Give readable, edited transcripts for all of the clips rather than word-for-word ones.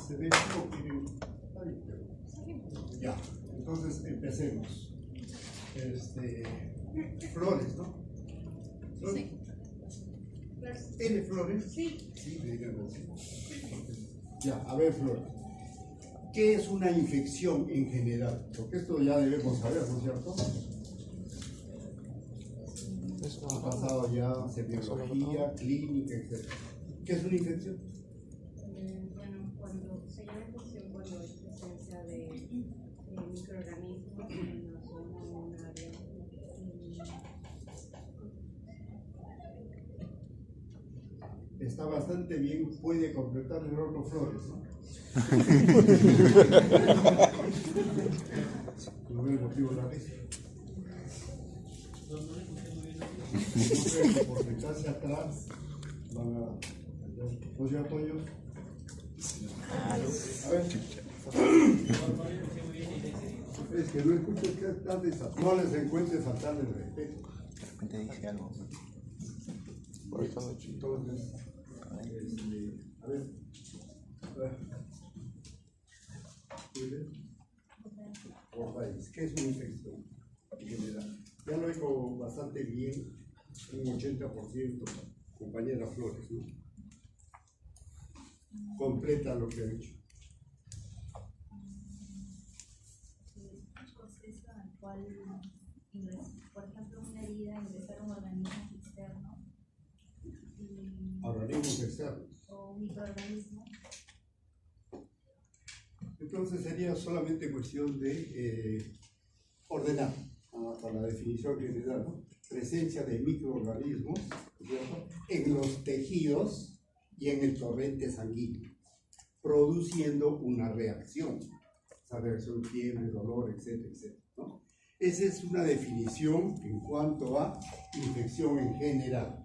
¿Se ve o quieren? Ya, entonces empecemos. Flores, ¿no? ¿Flores? Sí. ¿Tiene flores? Sí. Sí, díganme así. Ya, a ver, Flores. ¿Qué es una infección en general? Porque esto ya debemos saber, ¿no es cierto? Ha pasado ya semiología, clínica, etc. ¿Qué es una infección? Bueno, cuando se llama infección cuando hay presencia de microorganismos en una zona o un área. Está bastante bien, puede completar el horno Flores, ¿no? No veo el motivo de la risa. No creo que por sentarse atrás van a... ¿No se apoyo? A ver. Es que no escucho que estás de esas. No les encuentres faltarle el respeto. De repente dije algo. Entonces, a ver. Por país, ¿qué es una infección en general? Ya lo dijo bastante bien, un 80%, compañera Flores, ¿no? Completa lo que ha dicho. Un proceso en el cual, por ejemplo, una herida ingresar un organismo externo Organismos externos. o un microorganismo. Entonces sería solamente cuestión de ordenar para la definición general, ¿no? Presencia de microorganismos, ¿cierto?, en los tejidos y en el torrente sanguíneo, produciendo una reacción, esa reacción, fiebre, dolor, etcétera, etcétera, ¿no? Esa es una definición en cuanto a infección en general.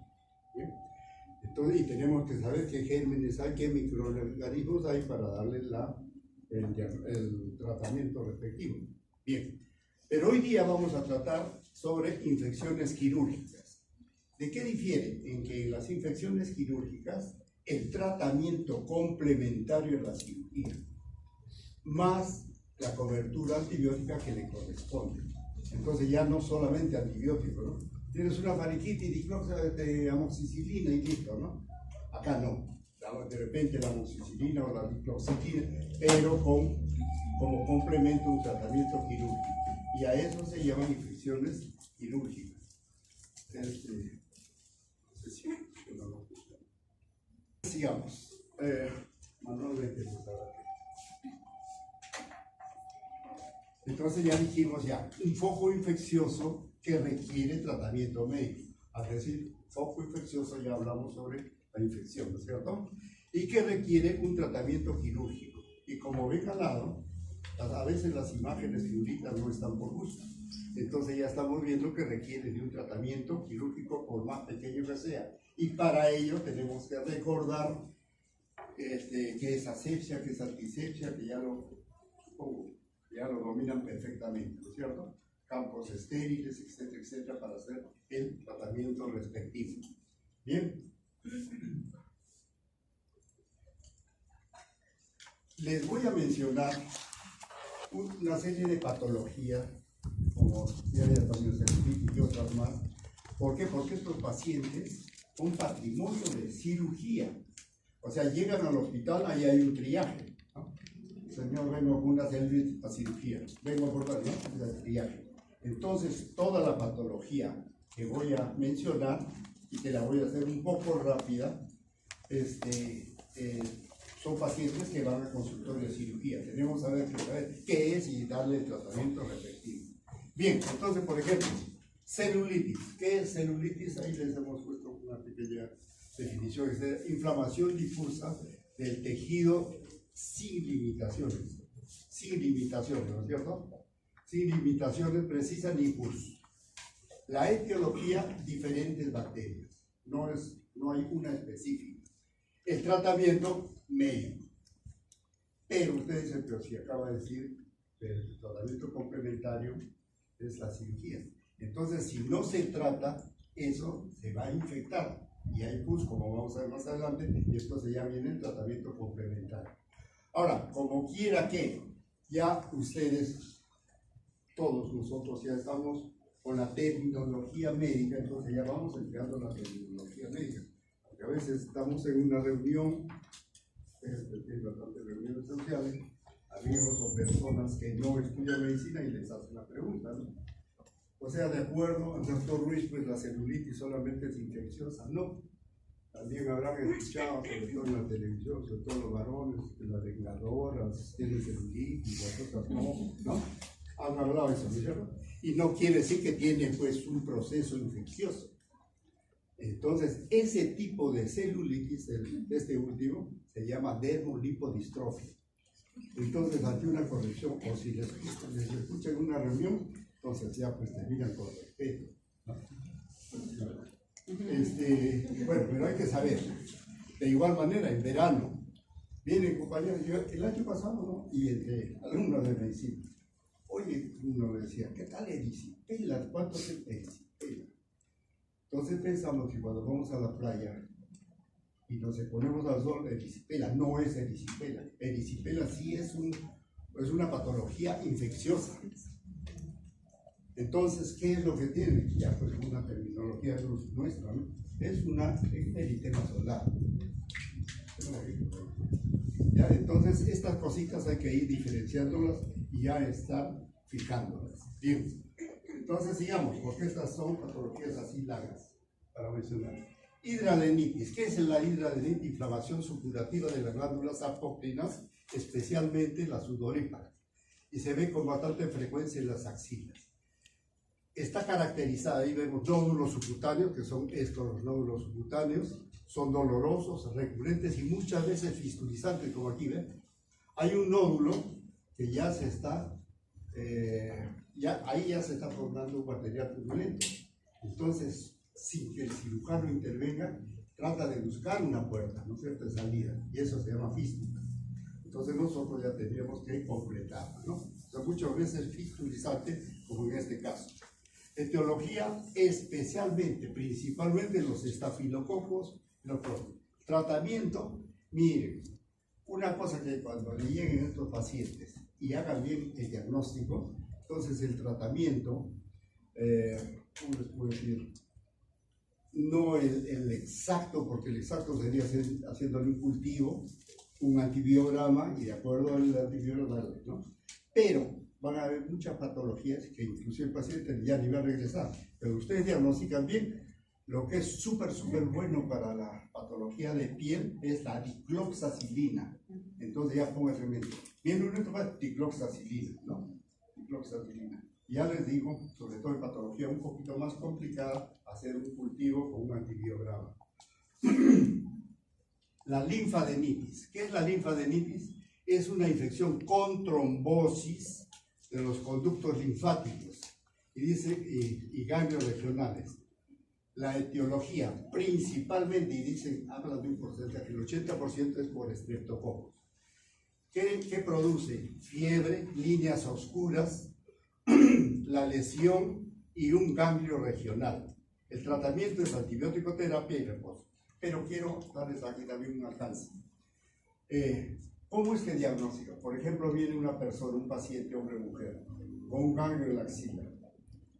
¿Bien? Entonces, y tenemos que saber qué gérmenes hay, qué microorganismos hay para darle el tratamiento respectivo. Bien, pero hoy día vamos a tratar sobre infecciones quirúrgicas. ¿De qué difiere? En que en las infecciones quirúrgicas el tratamiento complementario es la cirugía, más la cobertura antibiótica que le corresponde. Entonces ya no solamente antibiótico, ¿no? Tienes una faringitis, dicloxidina de amoxicilina y listo, ¿no? Acá no. De repente la amoxicilina o la dicloxidina, pero como complemento un tratamiento quirúrgico. Y a eso se llaman infecciones quirúrgicas. No sé si no. Sigamos. Manualmente, por favor. Entonces ya dijimos un foco infeccioso que requiere tratamiento médico. Es decir, foco infeccioso ya hablamos sobre la infección, ¿no es cierto? Y que requiere un tratamiento quirúrgico. Y como ven al lado, a veces las imágenes figuritas no están por gusto. Entonces ya estamos viendo que requiere de un tratamiento quirúrgico por más pequeño que sea. Y para ello tenemos que recordar que es asepsia, que es antisepsia, que ya lo dominan perfectamente, ¿no es cierto? Campos estériles, etcétera, etcétera, para hacer el tratamiento respectivo. Bien. Les voy a mencionar una serie de patologías, como diabetes y otras más. ¿Por qué? Porque estos pacientes son patrimonio de cirugía. O sea, llegan al hospital, ahí hay un triaje, ¿no? Señor, vengo con una celulitis para cirugía. Vengo por ¿no? El triaje. Entonces, toda la patología que voy a mencionar, y que la voy a hacer un poco rápida, son pacientes que van al consultorio de cirugía. Tenemos que saber qué es y darle el tratamiento respectivo. Bien, entonces, por ejemplo, celulitis. ¿Qué es celulitis? Ahí les hemos puesto una pequeña definición. Es inflamación difusa del tejido sin limitaciones. Sin limitaciones, ¿no es cierto? Sin limitaciones precisas ni pus. La etiología, diferentes bacterias. No hay una específica. El tratamiento, médico. Pero usted dice, pero si acaba de decir que el tratamiento complementario es la cirugía. Entonces, si no se trata, eso se va a infectar. Y hay pus, como vamos a ver más adelante, y entonces ya viene el tratamiento complementario. Ahora, como quiera que, ya ustedes, todos nosotros ya estamos con la terminología médica, entonces ya vamos empleando la terminología médica. Porque a veces estamos en una reunión, hay bastantes reuniones sociales, amigos o personas que no estudian medicina y les hacen la pregunta, ¿no? O sea, de acuerdo al doctor Ruiz, pues la celulitis solamente es infecciosa. No. También habrán escuchado, sobre todo en la televisión, sobre todo los varones, que las regladoras tienen celulitis, las otras no. Han hablado de eso, ¿no es cierto? Y no quiere decir que tiene pues un proceso infeccioso. Entonces, ese tipo de celulitis, este último, se llama dermolipodistrofia. Entonces, ante una corrección, o si les escuchan en una reunión, entonces ya pues terminan con respeto, ¿no? Bueno, pero hay que saber, de igual manera, en verano, vienen compañeros, yo, el año pasado, ¿no? Y entre alumnos de medicina, oye, uno le decía, ¿qué tal erisipela? ¿Cuánto es erisipela? Entonces pensamos que cuando vamos a la playa y nos ponemos al sol, erisipela no es erisipela. Erisipela sí es una patología infecciosa. Entonces, ¿qué es lo que tiene? Ya pues una terminología nuestra, ¿no? Es una eritema solar. Ya, entonces, estas cositas hay que ir diferenciándolas y ya estar fijándolas. Bien. Entonces, sigamos, porque estas son patologías así largas para mencionar. Hidradenitis. ¿Qué es la hidradenitis? Inflamación supurativa de las glándulas apócrinas, especialmente las sudoríparas, y se ve con bastante frecuencia en las axilas. Está caracterizada, ahí vemos nódulos subcutáneos, que son estos los nódulos subcutáneos, son dolorosos, recurrentes y muchas veces fistulizantes, como aquí ven. Hay un nódulo que ya se está, ahí ya se está formando un material turbulento. Entonces, sin que el cirujano intervenga, trata de buscar una puerta, ¿no es cierto?, de salida, y eso se llama fístula. Entonces nosotros ya tendríamos que completarla, ¿no? O sea, muchas veces fistulizante, como en este caso. Etiología especialmente, principalmente los estafilococos, los propios. Tratamiento, miren, una cosa que cuando le lleguen estos pacientes y hagan bien el diagnóstico, entonces el tratamiento, ¿cómo les puedo decir? No el exacto, porque el exacto sería haciéndole un cultivo, un antibiograma, y de acuerdo al antibiograma, ¿no? Pero van a haber muchas patologías que inclusive el paciente ya ni va a regresar, pero ustedes diagnostican bien. Lo que es súper bueno para la patología de piel es la dicloxacilina. Entonces ya pongan remedio. Viene un reto para dicloxacilina, ¿no? Dicloxacilina. Ya les digo, sobre todo en patología un poquito más complicada, hacer un cultivo con un antibiograma. La linfadenitis. ¿Qué es la linfadenitis? Es una infección con trombosis de los conductos linfáticos y ganglios regionales. La etiología, principalmente, y dicen, hablan de un porcentaje, el 80% es por estreptococos. ¿Qué produce? Fiebre, líneas oscuras, la lesión y un ganglio regional. El tratamiento es antibiótico terapia y reposo. Pero quiero darles aquí también un alcance. ¿Cómo es que diagnóstico? Por ejemplo, viene una persona, un paciente, hombre o mujer, con un ganglio en la axila.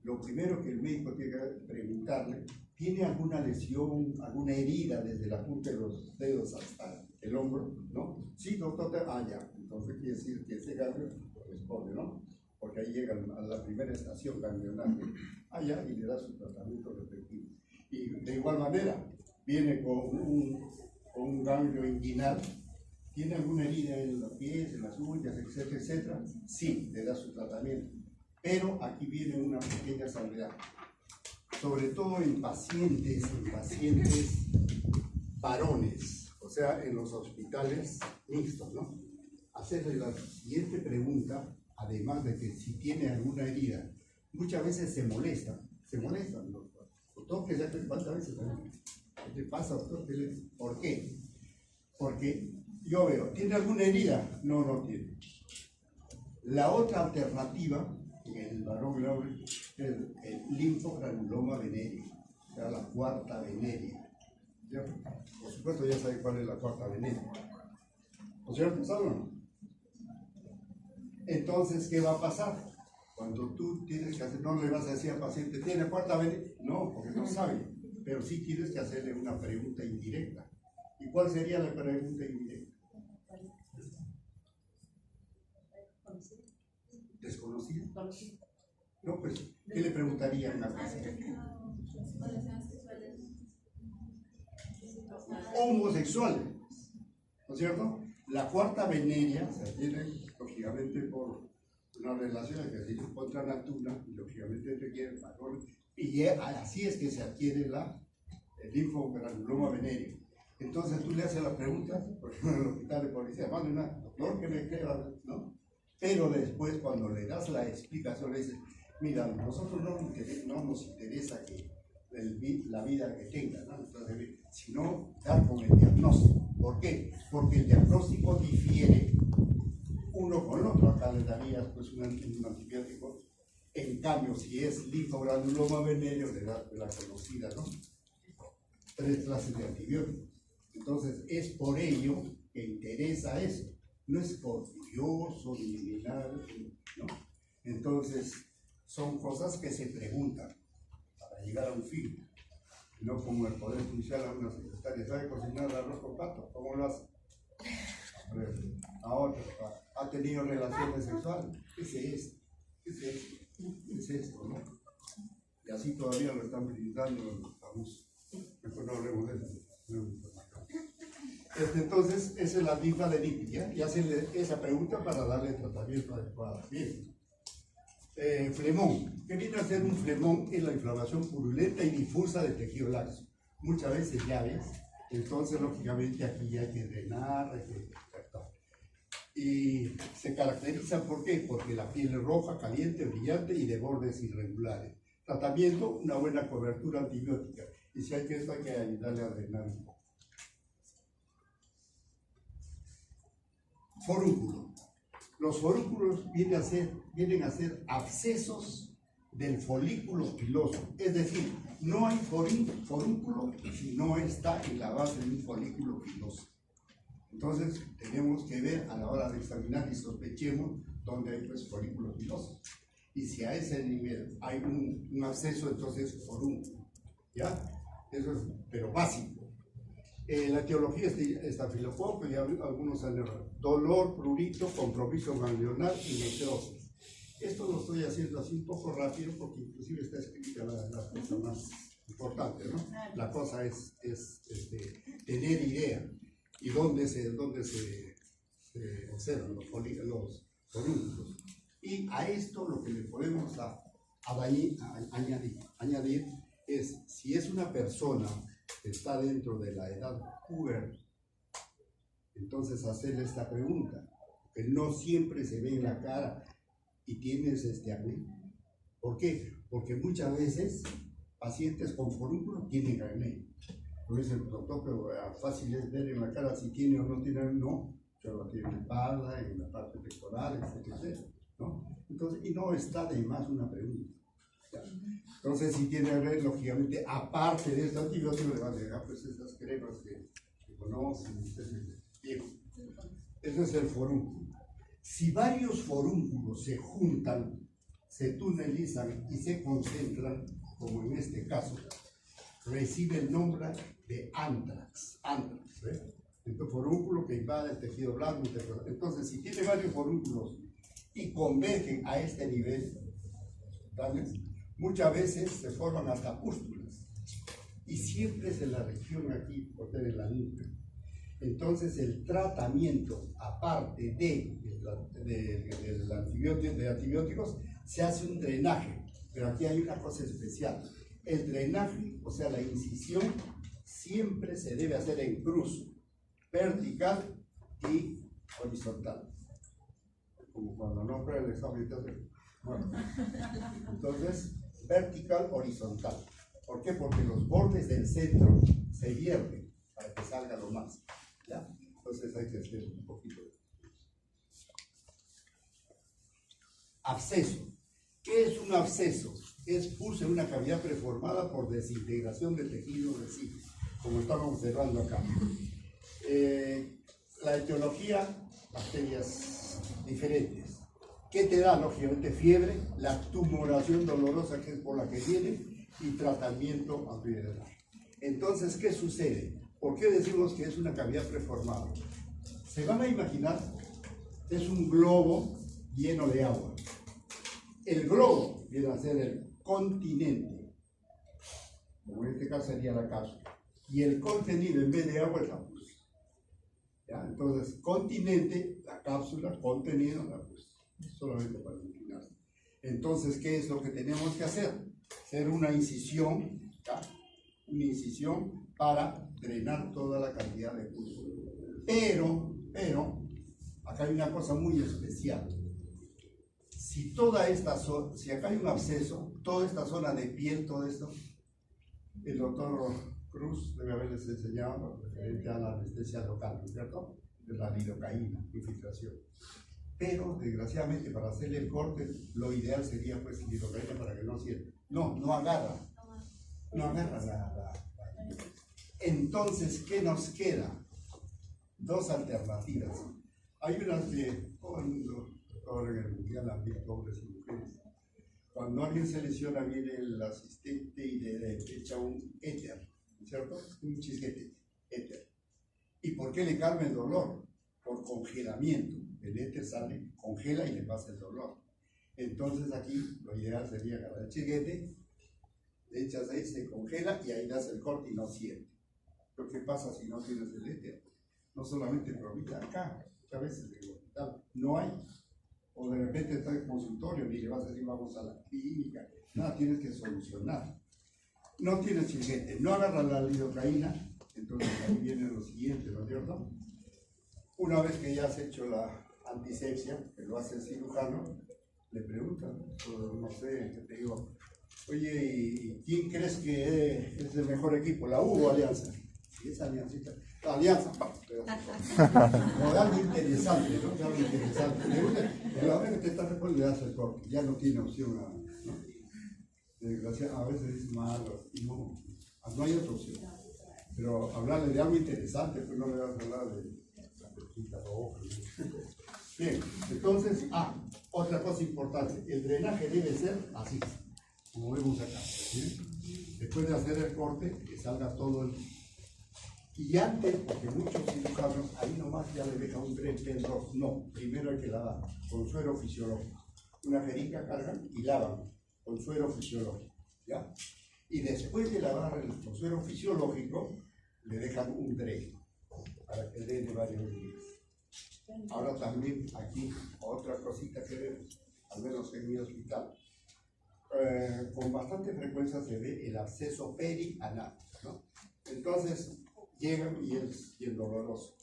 Lo primero que el médico tiene que preguntarle, ¿tiene alguna lesión, alguna herida desde la punta de los dedos hasta el hombro? ¿No? Sí, doctor, ya. Entonces quiere decir que ese ganglio corresponde, ¿no? Porque ahí llega a la primera estación ganglionar, allá, y le da su tratamiento respectivo. Y de igual manera, viene con un ganglio inguinal. ¿Tiene alguna herida en los pies, en las uñas, etcétera, etcétera? Sí, le da su tratamiento. Pero aquí viene una pequeña salvedad. Sobre todo en pacientes varones, o sea, en los hospitales mixtos, ¿no? Hacerle la siguiente pregunta, además de que si tiene alguna herida, muchas veces se molestan, doctor. Doctor, que ya cuántas veces también. ¿Qué te pasa, doctor? ¿Por qué? Porque yo veo, ¿tiene alguna herida? No, no tiene. La otra alternativa, en el varón grave, es el linfogranuloma venéreo, o sea, la cuarta venérea. ¿Cierto? Por supuesto, ya saben cuál es la cuarta venérea. ¿No es cierto? ¿Saben o no? Entonces, ¿qué va a pasar? Cuando tú tienes que hacer, no le vas a decir al paciente, ¿tiene cuarta veneria? No, porque no sabe, pero sí tienes que hacerle una pregunta indirecta. ¿Y cuál sería la pregunta indirecta? ¿Desconocida? No, pues, ¿qué le preguntarían al paciente? Homosexuales, ¿no es cierto? La cuarta veneria se adquiere, lógicamente, por una relación que se hizo contra natura, y lógicamente requiere valor, y así es que se adquiere el linfogranuloma venéreo. Entonces tú le haces la pregunta, por ejemplo, en el hospital de policía, doctor, que me crea, ¿no? Pero después, cuando le das la explicación, le dices, mira, nosotros no nos interesa que la vida que tenga, ¿no? Entonces, sino dar con el diagnóstico. ¿Por qué? Porque el diagnóstico difiere uno con el otro. Acá le darías pues, un antibiótico. En cambio, si es linfogranuloma venéreo, le das la conocida, ¿no? 3 clases de antibióticos. Entonces, es por ello que interesa eso. No es por curioso, ni nada, ¿no? Entonces, son cosas que se preguntan para llegar a un fin. No como el Poder Judicial a una secretaria, ¿sabe cocinar arroz con pato? ¿Cómo lo hace? A otra, ¿ha tenido relaciones sexuales? ¿Qué es esto? ¿Qué es esto? ¿Qué es esto, no? Y así todavía lo están brindando los abusos. Mejor no hablemos de eso. Entonces, esa es la linfa de Lippi, y hacen esa pregunta para darle tratamiento adecuado. Bien. Flemón. ¿Qué viene a ser un flemón? Es la inflamación purulenta y difusa del tejido laxo. Muchas veces llaves, entonces lógicamente aquí hay que drenar, y se caracteriza ¿por qué? Porque la piel es roja, caliente, brillante y de bordes irregulares. Tratamiento, una buena cobertura antibiótica. Y si hay que esto, hay que ayudarle a drenar un poco. Forúnculo. Los forúnculos vienen a ser abscesos del folículo piloso. Es decir, no hay forúnculo si no está en la base de un folículo piloso. Entonces, tenemos que ver a la hora de examinar y sospechemos dónde hay pues, folículos pilosos. Y si a ese nivel hay un absceso, entonces forúnculo. ¿Ya? Eso es, pero básico. La etiología es estafilococo y algunos han errado. Dolor, prurito, compromiso ganglionar y necrosis. Esto lo estoy haciendo así un poco rápido porque inclusive está escrita la cosa más importante, ¿no? La cosa es tener idea y dónde se observan los forúnculos. Y a esto lo que le podemos añadir es, si es una persona que está dentro de la edad puber, entonces hacerle esta pregunta, que no siempre se ve en la cara y tienes acné. ¿Por qué? Porque muchas veces pacientes con forúnculo tienen acné. Lo dice el doctor, pero fácil es ver en la cara si tiene o no tiene, no, pero tiene en la espalda, en la parte pectoral, etc. ¿No? Entonces, y no está de más una pregunta. ¿Ya? Entonces, si tiene que ver, lógicamente, aparte de este antibiótico, le van a dejar pues esas cremas que conocen ustedes. Bien, ese es el forúnculo. Si varios forúnculos se juntan, se tunelizan y se concentran, como en este caso, recibe el nombre de ántrax. Ántrax, ¿ves? Entonces, forúnculo que invade el tejido blando. Entonces, si tiene varios forúnculos y convergen a este nivel, ¿vale? Muchas veces se forman hasta pústulas y siempre es en la región aquí, por tener la nuca. Entonces el tratamiento, aparte de antibióticos, se hace un drenaje, pero aquí hay una cosa especial. El drenaje, o sea, la incisión, siempre se debe hacer en cruz, vertical y horizontal. Como cuando no fue el examen, bueno, entonces vertical, horizontal. ¿Por qué? Porque los bordes del centro se hierven para que salga lo más. ¿Ya? Entonces hay que hacer un poquito. Absceso. ¿Qué es un absceso? Es pus en una cavidad preformada por desintegración del tejido residuo, como estamos observando acá. La etiología, bacterias diferentes. ¿Qué te da? Lógicamente fiebre, la tumoración dolorosa que es por la que viene y tratamiento antiviral. Entonces, ¿qué sucede? ¿Por qué decimos que es una cavidad preformada? Se van a imaginar, es un globo lleno de agua. El globo viene a ser el continente, como en este caso sería la cápsula, y el contenido en vez de agua es la pus. ¿Ya? Entonces, continente, la cápsula, contenido, la pus. Solamente para imaginarse. Entonces, ¿qué es lo que tenemos que hacer? Hacer una incisión, ¿ya? Una incisión para drenar toda la cantidad de pus. Pero, acá hay una cosa muy especial. Si toda esta zona, si acá hay un absceso, toda esta zona de piel, todo esto, el doctor Cruz debe haberles enseñado referente a la anestesia local, ¿no es cierto? De la lidocaína, infiltración. Pero, desgraciadamente, para hacerle el corte, lo ideal sería, pues, lidocaína para que no sienta. No agarra. No agarra la. Entonces, ¿qué nos queda? Dos alternativas. Hay unas que todo el mundo, ahora en el mundial, han visto hombres y mujeres. Cuando alguien se lesiona, viene el asistente y le echa un éter, ¿cierto? Un chisguete, éter. ¿Y por qué le calma el dolor? Por congelamiento. El éter sale, congela y le pasa el dolor. Entonces aquí lo ideal sería agarrar el chisguete, le echas ahí, se congela y ahí das el corte y no siente. Pero ¿qué pasa si no tienes el éter? No solamente ahorita acá, muchas veces en el hospital no hay. O de repente está en el consultorio y le vas a decir vamos a la clínica. Nada, tienes que solucionar. No tienes chisguete, no agarras la lidocaína, entonces ahí viene lo siguiente, ¿no es cierto? Una vez que ya has hecho la antisepsia, que lo hace el cirujano, le preguntan, no sé, ¿qué te digo? Oye, ¿y quién crees que es el mejor equipo? ¿La U o Alianza? Sí, esa Aliancita. Alianza, o algo interesante, ¿no? Algo interesante. Pero a ver que te está respondiendo, le das el corte, ya no tiene opción a, ¿no? Desgraciadamente, a veces es malo, no hay otra opción. Pero hablarle de algo interesante, pues no le vas a hablar de la pepita roja. Bien, entonces, otra cosa importante, el drenaje debe ser así, como vemos acá, ¿sí? Después de hacer el corte, que salga todo el... Y antes, porque muchos cirujanos, ahí nomás ya le dejan un tren rojo. No, primero hay que lavar con suero fisiológico. Una jeringa cargan y lavan con suero fisiológico, ¿ya? Y después de lavar con suero fisiológico, le dejan un dren para que drene varios días. Ahora también aquí otra cosita que vemos, al menos en mi hospital, con bastante frecuencia se ve el absceso perianal, ¿no? Entonces llegan y es bien doloroso.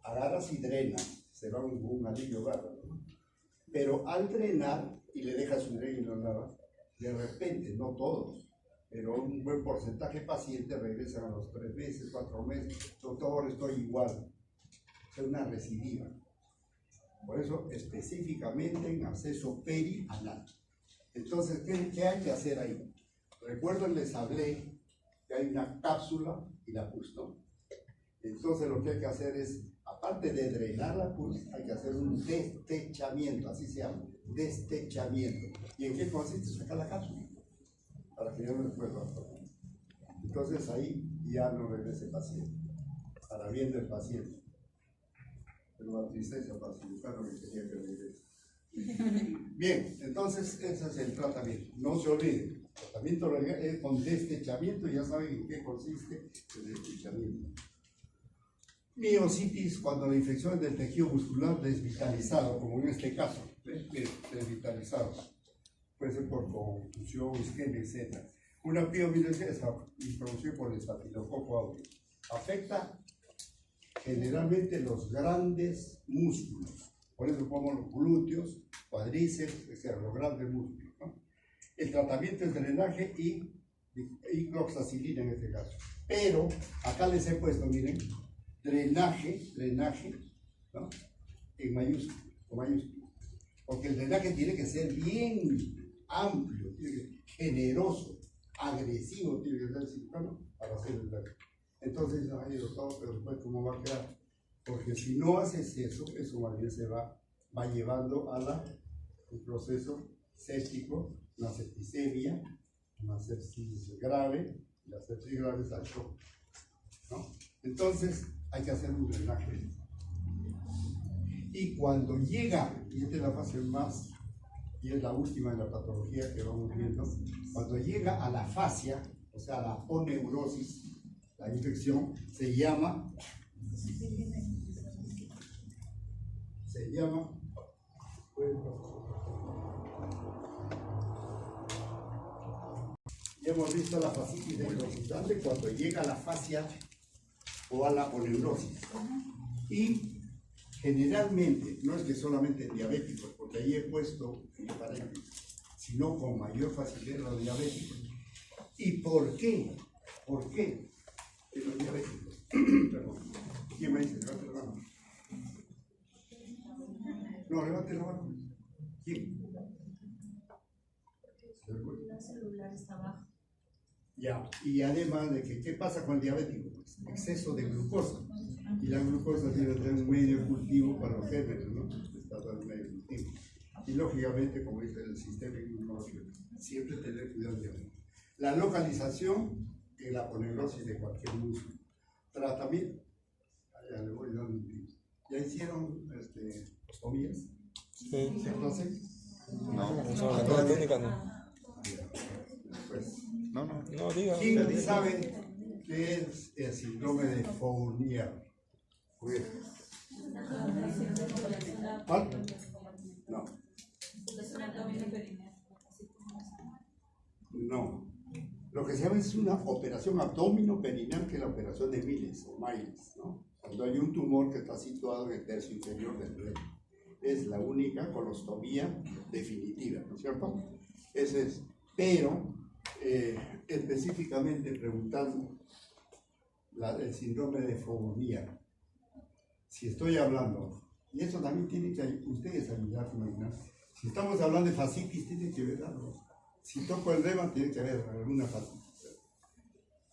Agarras y drenas, se va un alivio bárbaro, ¿no? Pero al drenar y le dejas un dren y lo lavas, de repente, no todos, pero un buen porcentaje de pacientes regresan a los 3 meses, 4 meses, doctor, estoy igual. Es una recidiva. Por eso, específicamente en absceso perianal. Entonces, ¿qué hay que hacer ahí? Recuerden, les hablé que hay una cápsula y la pus, ¿no? Entonces, lo que hay que hacer es, aparte de drenar la pus, hay que hacer un destechamiento, así se llama, destechamiento. ¿Y en qué consiste? Sacar la cápsula, para que yo no después lo haga. Entonces, ahí ya no regrese el paciente, para bien del paciente. Pero la tristeza para el cirujano que tenía que regrese. Bien, entonces ese es el tratamiento. No se olviden, el tratamiento es con destechamiento, ya saben en qué consiste el destechamiento. Miositis, cuando la infección es del tejido muscular desvitalizado, como en este caso, desvitalizado, puede ser por confusión, isquemia, etc. Una piomielitis es introducida por el estafilococo aureus. Afecta generalmente los grandes músculos. Por eso pongo los glúteos, cuádriceps, etc., los grandes músculos, ¿no? El tratamiento es drenaje y cloxacilina en este caso. Pero acá les he puesto, miren, drenaje, ¿no? En mayúscula, con mayúscula. Porque el drenaje tiene que ser bien amplio, tiene que ser generoso, agresivo, tiene que ser cirujano para hacer el drenaje. Entonces, ay doctor, pero después ¿cómo va a quedar? Porque si no haces eso, eso más bien se va va llevando a un proceso séptico, una septicemia, una sepsis grave, y la sepsis grave es al shock, ¿no? Entonces hay que hacer un drenaje. Y cuando llega, y esta es la fase más, y es la última de la patología que vamos viendo, cuando llega a la fascia, o sea, a la aponeurosis, la infección se llama ya hemos visto la fascitis necrotizante cuando llega a la fascia o a la aponeurosis. Y generalmente, no es que solamente en diabéticos, porque ahí he puesto en paréntesis, sino con mayor facilidad en los diabéticos. ¿Y por qué? ¿Por qué en los diabéticos? Perdón. ¿Quién me dice? Levante la mano. No, levante la mano. ¿Quién? La celular está baja. Ya, y además de que, ¿qué pasa con el diabético? Pues, exceso de glucosa. Y la glucosa tiene que tener un medio de cultivo para los géneros, ¿no? Está todo el medio de cultivo. Y lógicamente, como dice el sistema inmunológico, siempre tener cuidado de diabético. La localización en la aponeurosis de cualquier músculo. Tratamiento. Ya le voy dando un tip. ¿Ya hicieron ostomías? Sí. ¿Entonces? No, en la clínica no. Pues, No, diga. ¿quién sabe qué es el síndrome de Fournier? Pues, ¿cuál? No. No. Lo que se llama es una operación abdominoperineal, que es la operación de Miles o Miles, ¿no? Cuando hay un tumor que está situado en el tercio inferior del recto. Es la única colostomía definitiva, ¿no es cierto? Ese es. Pero, específicamente preguntando el síndrome de Fournier, si estoy hablando, y eso también tiene que ustedes ayudarme, ¿no? Si estamos hablando de fascitis, tiene que ver algo. Si toco el rema, tiene que haber alguna fascitis.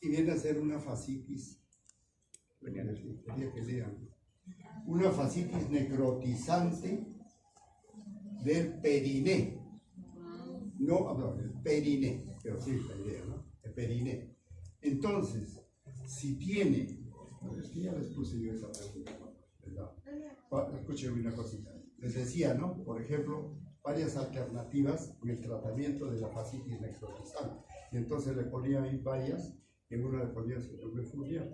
Y viene a ser una fascitis, quería que lean, una fascitis necrotizante del periné. No, el periné, pero sí la idea, ¿no? El periné. Entonces, si tiene, es que ya les puse yo esa pregunta, ¿verdad? Escúchenme una cosita. Les decía, ¿no? Por ejemplo, varias alternativas en el tratamiento de la fascitis necrotizante. Y entonces le ponía ahí varias, y en una le ponía el síndrome de Fournier.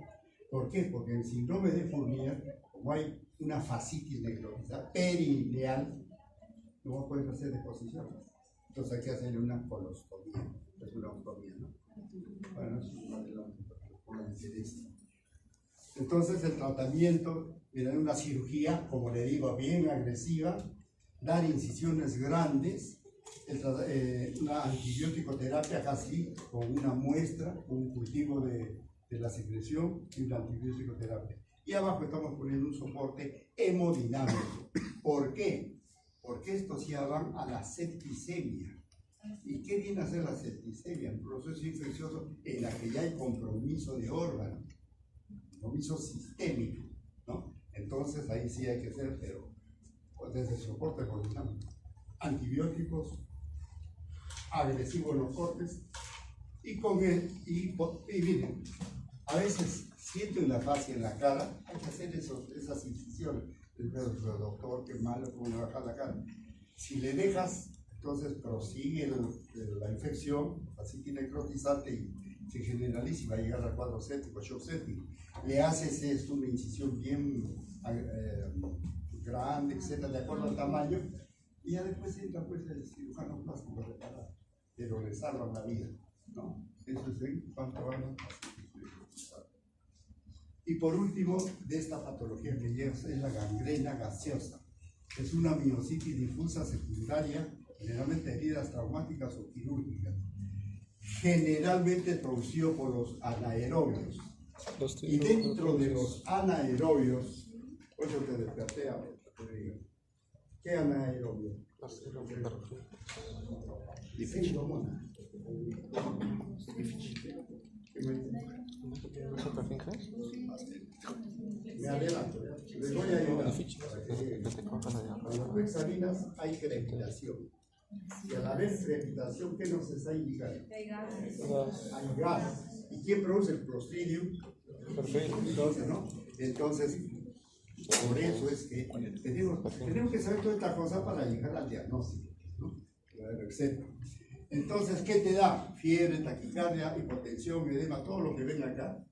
¿Por qué? Porque en el síndrome de Fournier, como hay una fascitis necrotizante perineal, no pueden hacer deposiciones. Entonces hay que hacerle una colostomía, es una ostomía, ¿no? Bueno, eso es adelante, para esto. Entonces el tratamiento, miren, una cirugía, como le digo, bien agresiva, dar incisiones grandes, una antibiótico terapia casi con una muestra, un cultivo de la secreción y una antibiótico terapia. Y abajo estamos poniendo un soporte hemodinámico. ¿Por qué? Porque estos ya van a la septicemia. ¿Y qué viene a ser la septicemia? Un proceso infeccioso en la que ya hay compromiso de órgano, compromiso sistémico, ¿no? Entonces ahí sí hay que hacer, pero desde el soporte hemodinámico, antibióticos, agresivos los cortes, y con él, y miren, a veces siento en la fascia, en la cara, hay que hacer esas incisiones. El doctor, qué malo, cómo le baja la cara. Si le dejas, entonces prosigue la infección, así tiene necrotizante y se generaliza y va a llegar al cuadro séptico, shock séptico. Le haces una incisión bien grande, etcétera, de acuerdo al tamaño, y ya después entra pues el cirujano plástico a reparar, pero le salvan la vida, ¿no? Eso es en cuanto a la Y por último, de esta patología que lleva es la gangrena gaseosa. Es una miositis difusa secundaria, generalmente heridas traumáticas o quirúrgicas, generalmente producido por los anaerobios. Y dentro de los anaerobios, pues yo te desperté a ver, te digo, ¿qué anaerobio? Difícil. Me adelanto, ¿ya? Les voy a ayudar. Cuando tú examinas hay crepitación. Y al haber crepitación, ¿qué nos está indicando? Hay gas. ¿Y quién produce el Clostridium? Perfecto. Entonces, ¿no? Entonces, por eso es que tenemos que saber toda esta cosa para llegar al diagnóstico, ¿no? Etcétera. Entonces, ¿qué te da? Fiebre, taquicardia, hipotensión, edema, todo lo que ven acá.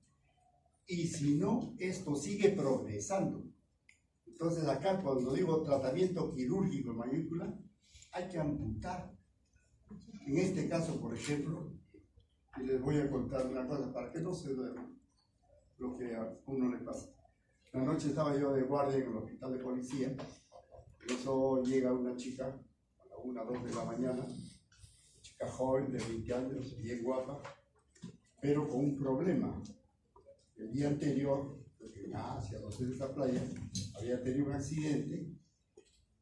Y si no, esto sigue progresando. Entonces, acá cuando digo tratamiento quirúrgico en mayúscula, hay que amputar. En este caso, por ejemplo, y les voy a contar una cosa para que no se duerma lo que a uno le pasa. La noche estaba yo de guardia en el hospital de policía. Por eso llega una chica a la 1, 2 de la mañana, chica joven de 20 años, bien guapa, pero con un problema. El día anterior, en Asia, no sé, de esta playa, había tenido un accidente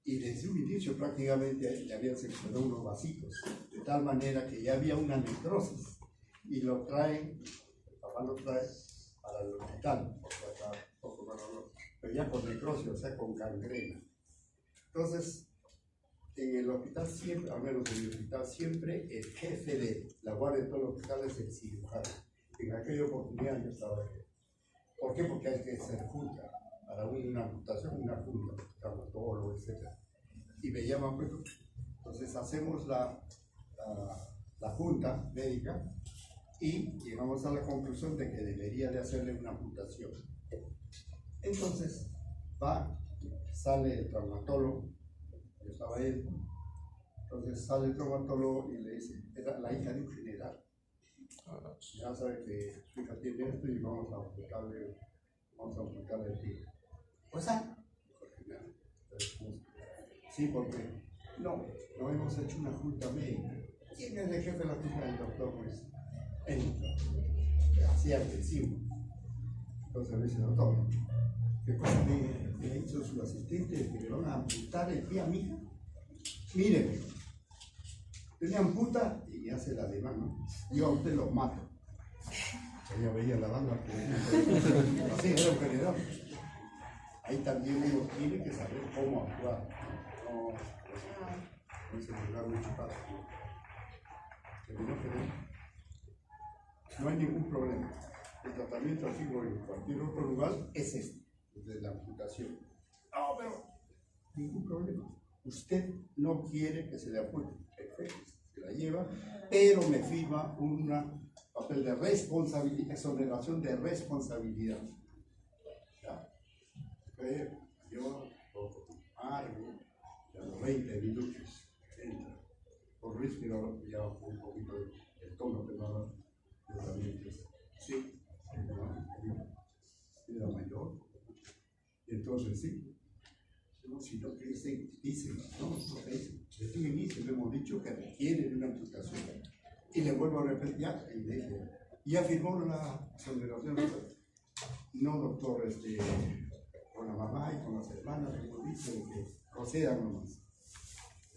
y desde un inicio prácticamente le habían seccionado unos vasitos, de tal manera que ya había una necrosis y lo traen, el papá lo trae para el hospital, porque acá poco más pero ya con necrosis, o sea, con gangrena. Entonces, en el hospital siempre, al menos en el hospital siempre, el jefe de la guardia de todo el hospital es el cirujano. En aquella oportunidad yo estaba ahí. ¿Por qué? Porque hay que ser junta. Para una amputación, una junta, traumatólogo, etc. Y me llaman, pues, entonces hacemos la junta médica y llegamos a la conclusión de que debería de hacerle una amputación. Entonces, sale el traumatólogo, yo estaba ahí, entonces sale el traumatólogo y le dice, era la hija de un general. Ya sabe que su hija tiene esto y vamos a amputarle el pie. Pues sí, porque no hemos hecho una junta médica. ¿Quién es el jefe de la junta? El doctor, pues, así agresivo. Entonces le dice, doctor, ¿qué cosa me ha dicho su asistente que le van a amputar el pie a mi hija? Mire, usted le amputa y hace la demanda, ¿no? Yo a usted lo mato. Ella veía la banda, así era un general. Ahí también uno tiene que saber cómo actuar. No es el lugar muy chupado. No hay ningún problema. El tratamiento aquí o en cualquier otro lugar es este, desde la amputación. No, pero ningún problema. Usted no quiere que se le ampute. Perfecto, se la lleva, pero me firma un papel de responsabilidad, exoneración de responsabilidad. Ya. Yo lo armo, a los 20 minutos entra. Por respiro ya un poquito el tono que no yo también sí, era mayor. Y entonces sí, no, sino que dicen, no, desde el inicio le hemos dicho que requieren una amputación. Y le vuelvo a repetir, ya firmó la exoneración. No, doctor, con la mamá y con las hermanas, hemos dicho que procedan nomás.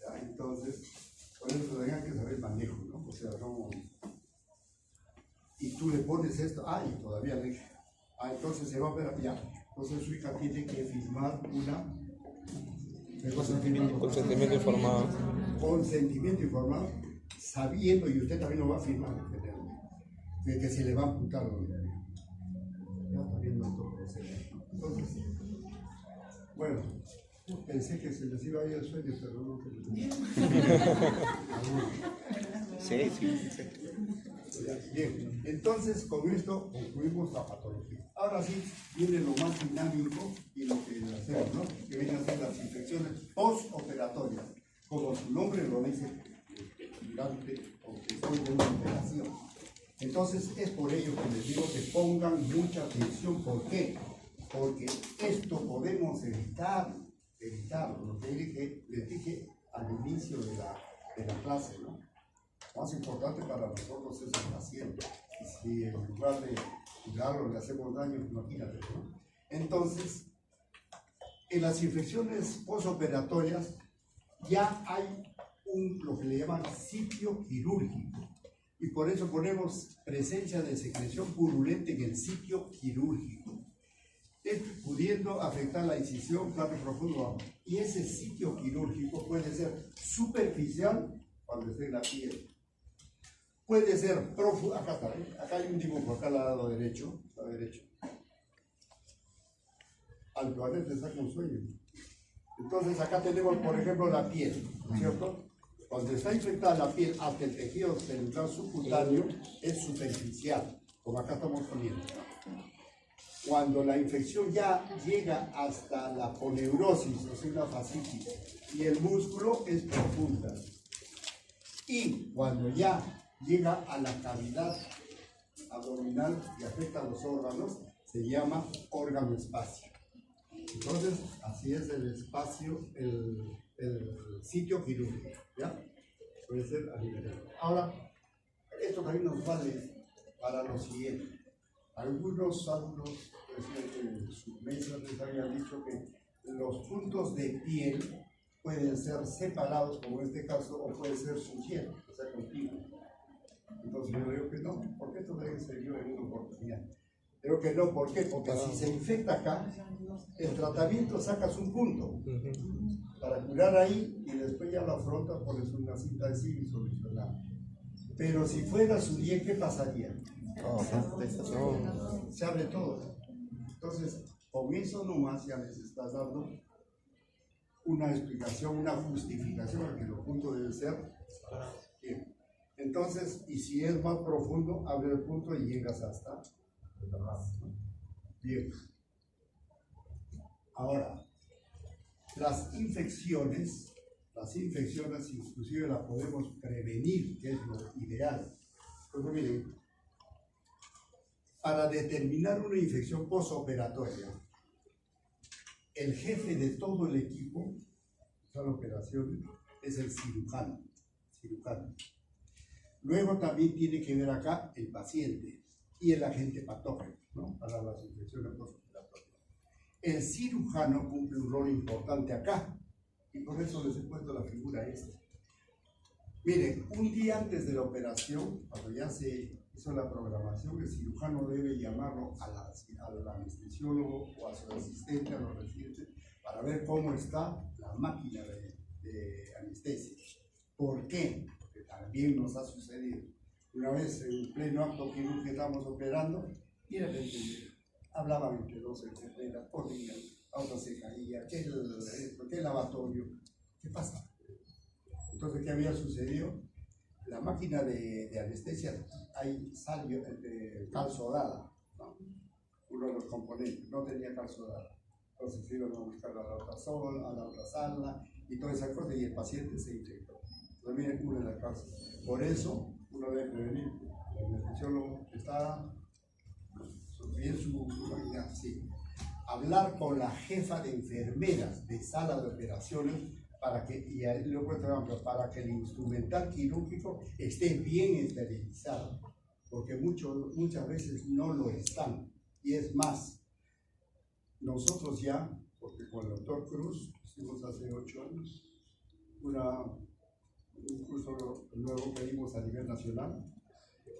¿Ya? Entonces, por eso tengan que saber el manejo, ¿no? O sea, no. Y tú le pones esto, y todavía le dije, entonces se va a operar, ya. Entonces su hija tiene que firmar consentimiento informado. Consentimiento informado, sabiendo, y usted también lo va a firmar, de que se le va a amputar. Ya está viendo todo eso. Entonces, bueno, pensé que se les iba a ir el sueño, pero no que Sí. Bien, entonces con esto concluimos la patología. Ahora sí viene lo más dinámico y lo que hacemos, ¿no? Que vienen a ser las infecciones postoperatorias, como su nombre lo dice, durante o después de una operación. Entonces es por ello que les digo que pongan mucha atención. ¿Por qué? Porque esto podemos evitar lo que les dije al inicio de la clase, ¿no? Lo más importante para nosotros es el paciente. Y si en lugar de cuidarlo le hacemos daño, imagínate, ¿no? Entonces, en las infecciones postoperatorias ya hay lo que le llaman sitio quirúrgico. Y por eso ponemos presencia de secreción purulenta en el sitio quirúrgico, pudiendo afectar la incisión, plano profundo. Y ese sitio quirúrgico puede ser superficial cuando esté en la piel. Puede ser profundo. Acá está, ¿eh? Acá hay un dibujo, acá al lado derecho. Al planeta está con sueño. Entonces acá tenemos, por ejemplo, la piel, ¿cierto? Cuando está infectada la piel hasta el tejido celular subcutáneo es superficial, como acá estamos poniendo. Cuando la infección ya llega hasta la poneurosis, o sea, la fascitis, y el músculo es profunda. Y cuando ya llega a la cavidad abdominal y afecta a los órganos, se llama órgano espacio. Entonces, así es el espacio, el sitio quirúrgico, ¿ya? Puede ser a nivel. Ahora, esto también nos vale para lo siguiente. Algunos alumnos en sus mesas les habían dicho que los puntos de piel pueden ser separados, como en este caso, o puede ser sujeto, o sea, contigo. Entonces yo digo que no, porque esto debe ser yo en una oportunidad. Creo que no, ¿por qué? Porque si se infecta acá, el tratamiento sacas un punto para curar ahí y después ya lo afrontas, pones una cinta de sil y solucionar. Pero si fuera su día, ¿qué pasaría? Se abre todo. Entonces, con eso nomás ya les estás dando una explicación, una justificación, porque los puntos deben ser bien. Entonces, y si es más profundo, abre el punto y llegas hasta la base, ¿no? Bien. Ahora, las infecciones inclusive las podemos prevenir, que es lo ideal. Entonces, miren, para determinar una infección postoperatoria, el jefe de todo el equipo, de la operación, es el cirujano. Luego también tiene que ver acá el paciente y el agente patógeno, ¿no? Para las infecciones postoperatorias. El cirujano cumple un rol importante acá, y por eso les he puesto la figura esta. Miren, un día antes de la operación, cuando ya se hizo la programación, el cirujano debe llamarlo al anestesiólogo o a su asistente, a los residentes, para ver cómo está la máquina de anestesia. ¿Por qué? Porque también nos ha sucedido. Una vez en pleno acto quirúrgico estábamos operando y de repente hablaban entre dos enfermeras, ponían, la otra se caía, ¿qué el lavatorio? ¿Qué pasa? Entonces, ¿qué había sucedido? La máquina de anestesia, hay cal sodada, ¿no? Uno de los componentes, no tenía cal sodada. Entonces iban a buscar a la otra sala y toda esa cosa, y el paciente se infectó. Entonces, miren, una de las causas. Por eso, uno debe prevenir. El anestesiólogo está bien su máquina, sí. Hablar con la jefa de enfermeras de sala de operaciones para que el instrumental quirúrgico esté bien esterilizado, porque muchas veces no lo están. Y es más, nosotros ya, porque con el doctor Cruz hicimos hace 8 años un curso nuevo que dimos a nivel nacional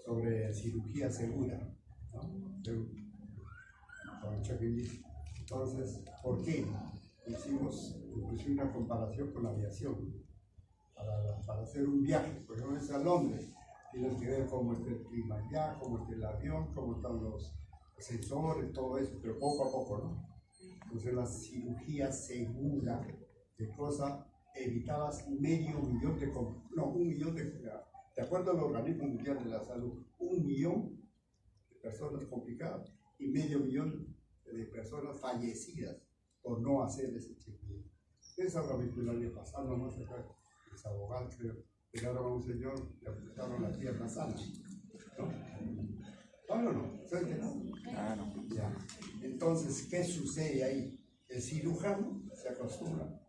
sobre cirugía segura, ¿no? Con Chakilly. Entonces, ¿por qué? Hicimos inclusive una comparación con la aviación para hacer un viaje. Por ejemplo, es a Londres, tienes que ver cómo está el clima allá, cómo está el avión, cómo están los sensores, todo eso, pero poco a poco, ¿no? Entonces la cirugía segura, ¿qué cosa? Evitabas 500.000 de acuerdo al Organismo Mundial de la Salud, 1 millón de personas complicadas y 500.000 de personas fallecidas por no hacer ese chequeo. Esa realmente el año pasado, nomás acá, es abogado, creo, llegaron a un señor, le aplicaron la pierna sana, ¿no? No, ¿sabes qué no? Claro. Ya. Entonces, ¿qué sucede ahí? El cirujano se acostumbra,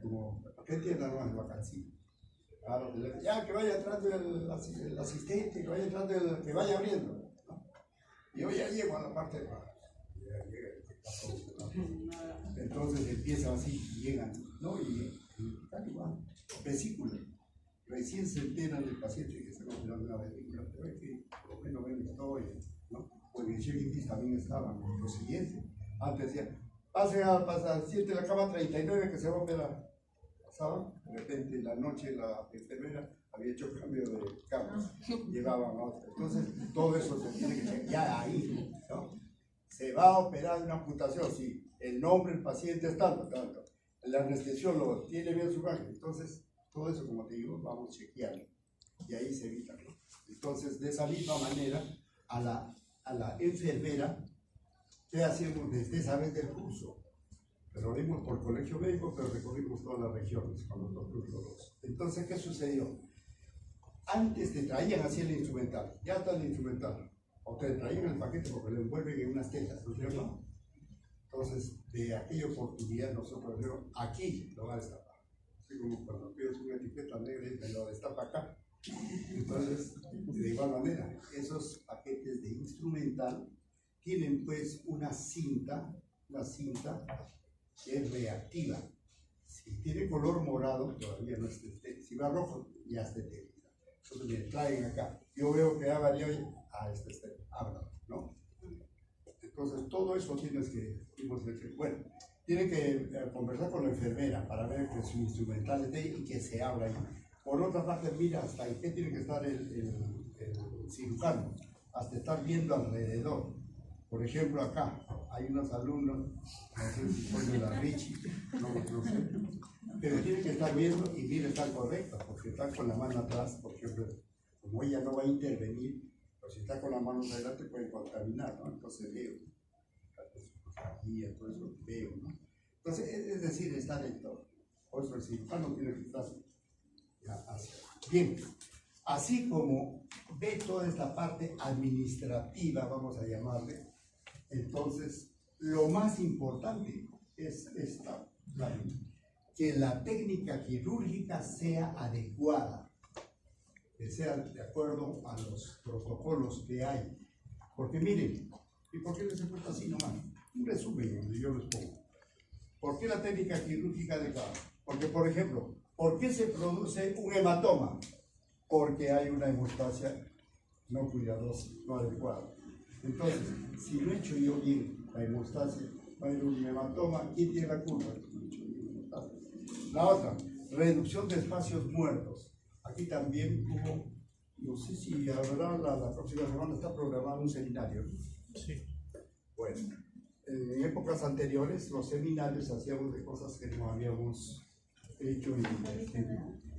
como, ¿qué tienda no es vacancito? Claro, ya que vaya entrando el asistente, que vaya entrando que vaya abriendo, ¿no? Y yo ya llego a la parte de abajo. Entonces empiezan así, llegan, ¿no? Y tal igual, vesícula. recién se enteran del paciente que está operando una vesícula, pero es que por lo menos ven la historia, ¿no? Porque en Chequitis también estaban lo siguiente. Antes decían, pasa, siente la cama 39 que se va a operar. Pasaban, de repente en la noche la enfermera había hecho cambio de camas, llevaban a otra. Entonces, todo eso se tiene que chequear ya ahí, ¿no? Se va a operar una amputación, sí, el nombre del paciente es tanto. El anestesiólogo tiene bien su imagen, entonces todo eso, como te digo, vamos chequeando y ahí se evita, ¿no? Entonces, de esa misma manera, a la enfermera, ¿qué hacemos desde esa vez del curso? Pero vimos por colegio médico, pero recorrimos todas las regiones con los doctores. Entonces, ¿qué sucedió? Antes te traían así el instrumental, ya está el instrumental, o te traían el paquete porque lo envuelven en unas telas, ¿no es cierto? Entonces, de aquella oportunidad nosotros dijimos, aquí lo va a destapar. Así como cuando pides una etiqueta negra y me lo destapa acá. Entonces, de igual manera, esos paquetes de instrumental tienen pues una cinta que es reactiva. Si tiene color morado, todavía no es estética. Si va rojo, ya es estética. Entonces me traen acá. Yo veo que ha variado, este estética. ¿No? Entonces todo eso tienes que, bueno, tiene que conversar con la enfermera para ver que su instrumental esté y que se abra ahí. Por otra parte, mira hasta en qué tiene que estar el cirujano, hasta estar viendo alrededor. Por ejemplo, acá hay unos alumnos, no sé si son de la Richie, no sé, pero tienen que estar viendo y mira, están correctos, porque están con la mano atrás, por ejemplo, como ella no va a intervenir, pues si está con la mano adelante puede contaminar, ¿no? Entonces veo, aquí, todo eso veo, ¿no? Entonces, es decir, está en todo. Por eso el cirujano tiene que estar ya hacia. Bien, así como ve toda esta parte administrativa, vamos a llamarle, entonces, lo más importante es esta, que la técnica quirúrgica sea adecuada, que sea de acuerdo a los protocolos que hay. Porque miren, ¿y por qué les he puesto así nomás? Un resumen donde yo les pongo. ¿Por qué la técnica quirúrgica adecuada? Porque, por ejemplo, ¿por qué se produce un hematoma? Porque hay una hemostasia no cuidadosa, no adecuada. Entonces, si no he hecho yo bien la hemostasia, va a haber un hematoma. ¿Quién tiene la culpa? La otra, reducción de espacios muertos. Aquí también hubo, no sé si habrá la próxima semana, está programado un seminario. Sí. Bueno, en épocas anteriores los seminarios hacíamos de cosas que no habíamos hecho.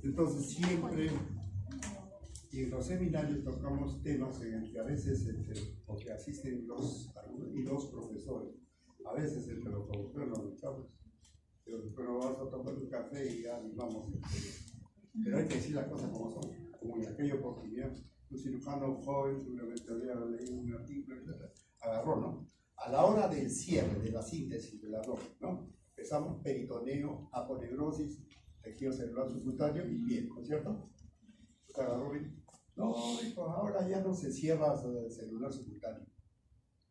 Entonces siempre... Y en los seminarios tocamos temas en el que a veces, porque asisten los alumnos y los profesores, a veces entre los profesores nos echamos, pero después nos vamos a tomar un café y ya animamos. Pero hay que decir las cosas como son, como en aquella oportunidad, un cirujano joven seguramente había leído un artículo, etc. Agarró, ¿no? A la hora del cierre, de la síntesis de la ropa, ¿no? Empezamos peritoneo, aponeurosis, tejido celular subcutáneo y piel, ¿no es cierto? Agarró y no, hijo, ahora ya no se cierra el celular subcutáneo.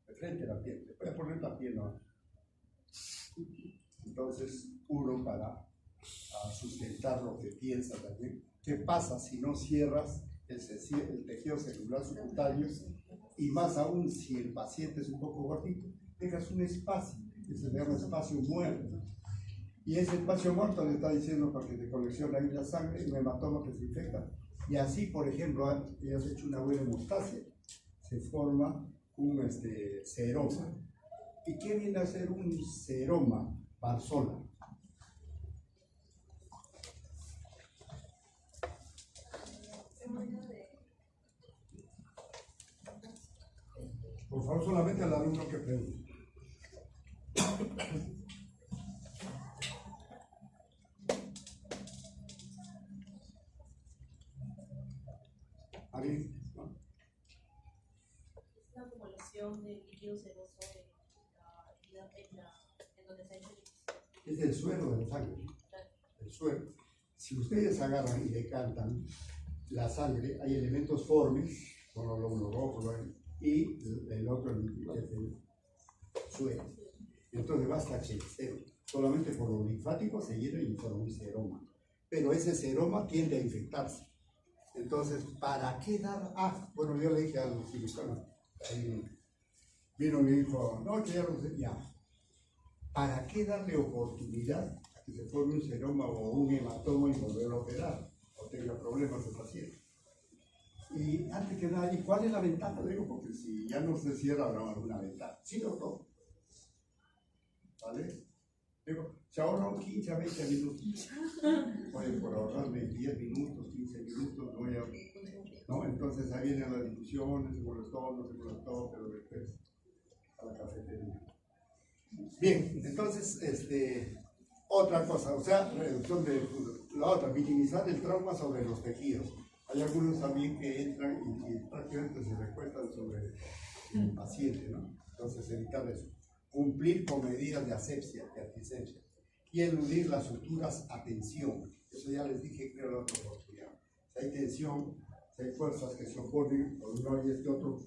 De frente a la piel, te puedes poner la piel, ¿no? Entonces, uno para sustentar lo que piensa también. ¿Qué pasa si no cierras el tejido celular subcutáneo? Y más aún, si el paciente es un poco gordito, dejas un espacio, que se llama espacio muerto. Y ese espacio muerto le está diciendo para que te coleccione ahí la sangre, un hematoma que se infecta. Y así, por ejemplo, ya has hecho una buena hemostasia, se forma un seroma. ¿Y qué viene a ser un seroma? Barzola. Por favor, solamente al alumno que pregunte. ¿Alguien? ¿No? Es una acumulación de líquido seroso en donde se ha hecho el... Es el suero de la sangre. El suero. Si ustedes agarran y decantan la sangre, hay elementos formes, como lo uno rojo, y el otro es el suero. Entonces basta que solamente por los linfáticos se llena y forma un seroma. pero ese seroma tiende a infectarse. Entonces, ¿para qué dar? Bueno, yo le dije a los cirujanos, ahí vino mi hijo, no, que ya lo sé, ya. ¿Para qué darle oportunidad a que se forme un seroma o un hematoma y volver a operar? O tenga problemas el paciente. Y antes que nada, ¿y cuál es la ventaja? Digo, porque si ya no se cierra, habrá alguna ventaja. ¿Sí o no? ¿Vale? Digo, se ahorran 15 a 20 minutos. Oye, por ahorrarme 10 minutos, 15 minutos, no voy a... ¿No? Entonces ahí vienen las discusiones, se molestó, no se molestó, pero después a la cafetería. Bien, entonces, otra cosa, o sea, reducción de la otra, minimizar el trauma sobre los tejidos. Hay algunos también que entran y prácticamente se recuestan sobre el paciente, ¿no? Entonces, evitar eso. Cumplir con medidas de asepsia, de antisepsia. Y eludir las suturas a tensión. Eso ya les dije, creo, la otra oportunidad. Si hay tensión, si hay fuerzas que se oponen, o uno y este otro,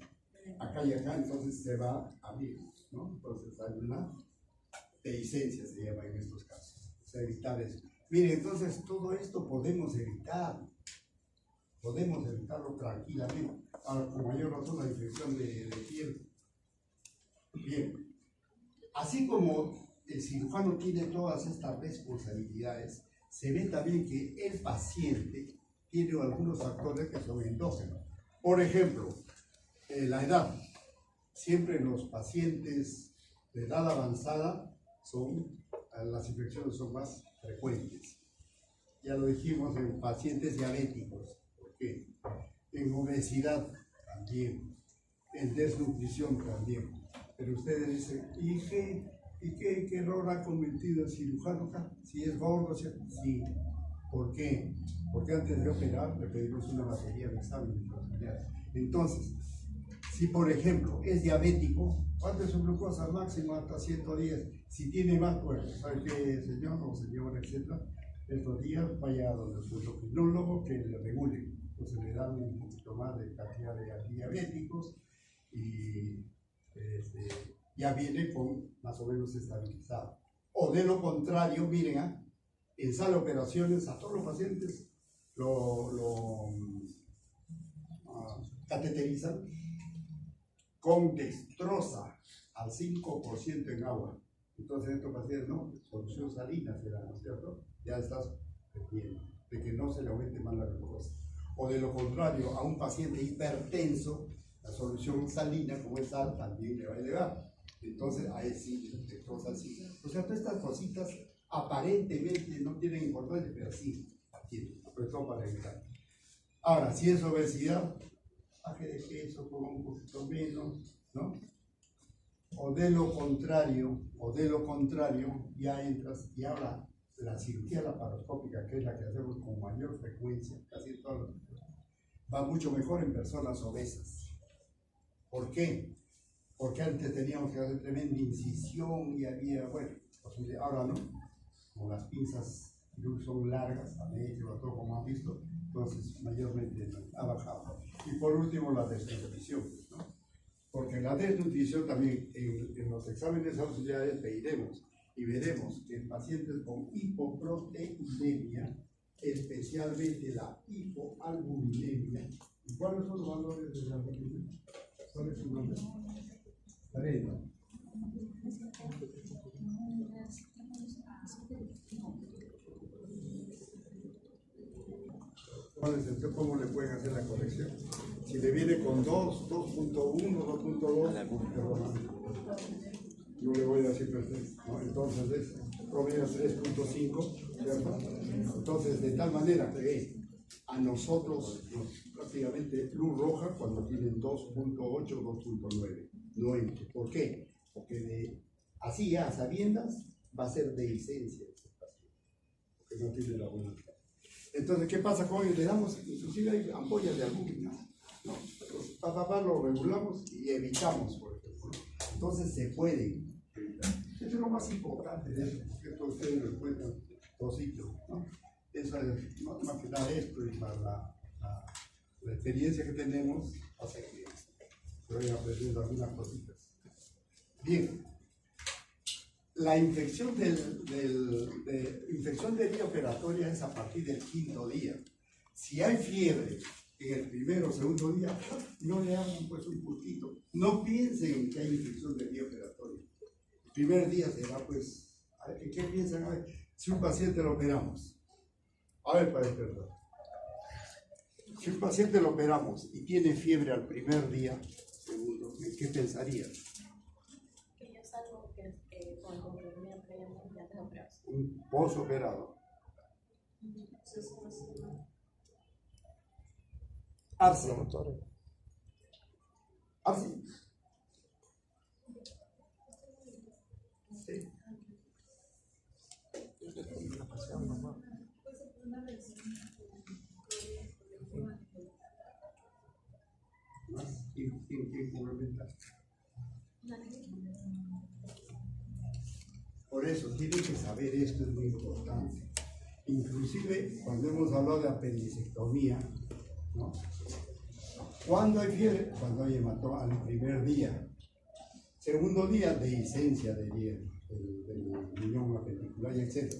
acá y acá, entonces se va a abrir, ¿no? Entonces hay una dehiscencia, se llama en estos casos. O sea, evitar eso. Mire, entonces todo esto podemos evitarlo tranquilamente. Ahora, con mayor razón, la infección de piel. Bien, así como el cirujano tiene todas estas responsabilidades, se ve también que el paciente tiene algunos factores que son endógenos. Por ejemplo, la edad. Siempre los pacientes de edad avanzada las infecciones son más frecuentes. Ya lo dijimos en pacientes diabéticos. ¿Por qué? En obesidad también, en desnutrición también. Pero ustedes dicen, ¿y qué error ha cometido el cirujano acá? Si es gordo, sí. ¿Por qué? Porque antes de operar le pedimos una batería de exámenes. Entonces, si por ejemplo es diabético, ¿cuánto es su glucosa máxima? Hasta 110. Si tiene más, bueno, ¿sabe qué, señor o señora, etcétera? Estos días vaya donde su endocrinólogo que le regule. Entonces le dan un poquito más de cantidad de antidiabéticos y ya viene con más o menos estabilizado. O de lo contrario, miren, en sala de operaciones a todos los pacientes lo cateterizan con dextrosa al 5% en agua. Entonces estos pacientes, no, solución salina será, ¿no es cierto? Ya estás bien, de que no se le aumente más la glucosa. O de lo contrario, a un paciente hipertenso, la solución salina, como es sal, también le va a elevar. Entonces, ahí sí, dextrosa sí. O sea, todas estas cositas aparentemente no tienen importancia, pero sí tienen, sobre todo para evitar. Ahora, si es obesidad, baje de peso, coma un poquito menos, ¿no? O de lo contrario, ya entras, y ahora la cirugía laparoscópica, que es la que hacemos con mayor frecuencia, casi todos los días, va mucho mejor en personas obesas. ¿Por qué? Porque antes teníamos que hacer tremenda incisión y había, bueno, ahora no, como las pinzas son largas, a medio, todo como han visto, entonces mayormente ha bajado. Y por último, la desnutrición, ¿no? Porque la desnutrición también en los exámenes auxiliares pediremos y veremos que en pacientes con hipoproteinemia, especialmente la hipoalbuminemia, ¿y cuáles son los valores de la albuminemia? ¿Cuál es su nombre? ¿Cómo le pueden hacer la corrección? Si le viene con 2, 2.1, 2.2, no le voy a decir perfecto, ¿no? Entonces es promedio 3.5, ¿cierto? Entonces, de tal manera que a nosotros prácticamente luz roja cuando tienen 2.8, 2.9, no entre. ¿Por qué? Porque así a sabiendas va a ser dehiscencia ese paciente, porque no tiene la buena. Entonces, ¿qué pasa con ellos? Le damos, inclusive hay ampollas de albúmina, ¿no? Entonces, lo regulamos y evitamos, por ejemplo, ¿no? Entonces, se puede evitar. Esto es lo más importante de esto, porque esto ustedes lo encuentran en dos sitios, ¿no? Esa es, más que nada esto, y para la experiencia que tenemos, hace que se vayan aprendiendo algunas cositas. Bien. La infección infección de vía operatoria es a partir del 5.º día. Si hay fiebre en el primero o segundo día, no le hagan pues un poquito. No piensen que hay infección de vía operatoria. El primer día será pues, ¿en qué piensan? A ver, si un paciente lo operamos, a ver, para perdón. Si un paciente lo operamos y tiene fiebre al primer día, segundo, ¿en qué pensaría? Que yo salgo cuando dormía previamente antes de operarse. Un posoperado. Entonces, Arce. Inflamatorio. Arce. Sí. Más. ¿Quién complementa? Por eso tienen que saber esto, es muy importante. Inclusive cuando hemos hablado de apendicectomía, ¿no? ¿Cuándo hay fiebre? Cuando hay hematoma al primer día. Segundo día, dehiscencia del riñón apendicular, etc.